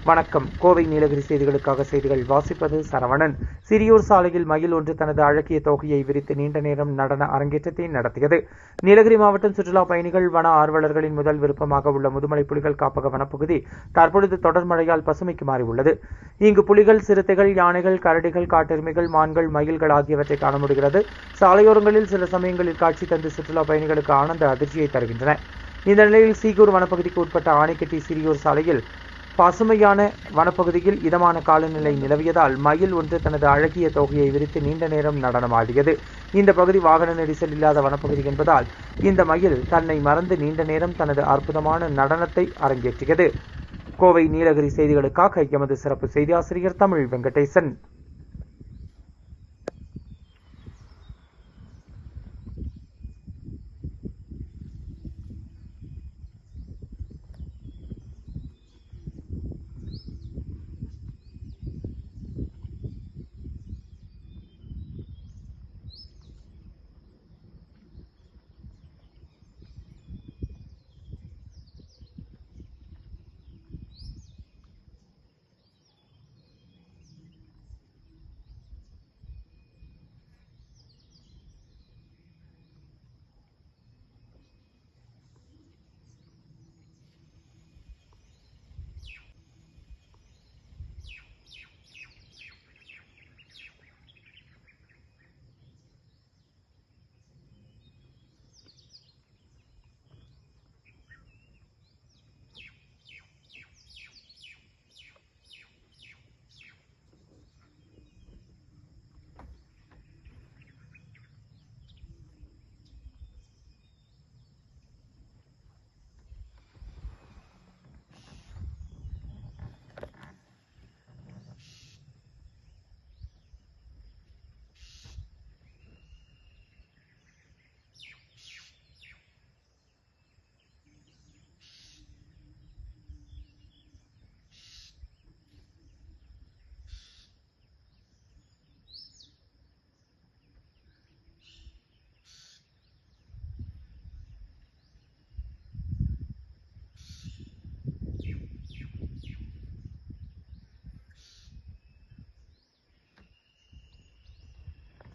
வணக்கம். கோவை நீலகிரி செய்திகளுக்காக செய்திகள் வாசிப்பது சரவணன். சிறியூர் சாலையில் மயில் ஒன்று தனது அழகிய தோகையை விரித்து நீண்ட நேரம் நடன அரங்கேற்றத்தை நடத்தியது. நீலகிரி மாவட்டம் சுற்றுலா பயணிகள், வன ஆர்வலர்களின் முதல் விருப்பமாக உள்ள முதுமலை புலிகள் காப்பக வனப்பகுதி தற்பொழுது தொடர் மழையால் பசுமைக்கு மாறியுள்ளது. இங்கு புலிகள், சிறுத்தைகள், யானைகள், கரடிகள், காட்டெருமைகள், மான்கள், மயில்கள் ஆகியவற்றை காண முடிகிறது. சாலையோரங்களில் சில சமயங்களில் காட்சி தந்து சுற்றுலா பயணிகளுக்கு ஆனந்த அதிர்ச்சியை தருகின்றன. இந்த நிலையில் சீகூர் வனப்பகுதிக்கு உட்பட்ட ஆனைக்கட்டி சிறியூர் சாலையில் பசுமையான வனப்பகுதியில் இதமான காலநிலை நிலவியதால் மயில் ஒன்று தனது அழகிய தோகையை விரித்து நீண்ட நேரம் நடனமாடியது. இந்த பகுதி வாகன நெரிசல் இல்லாத வனப்பகுதி என்பதால் இந்த மயில் தன்னை மறந்து நீண்ட நேரம் தனது அற்புதமான நடனத்தை அரங்கேற்றியது. கோவை நீலகிரி செய்திகளுக்காக எமது சிறப்பு செய்தி ஆசிரியர் தமிழ் வெங்கடேசன்.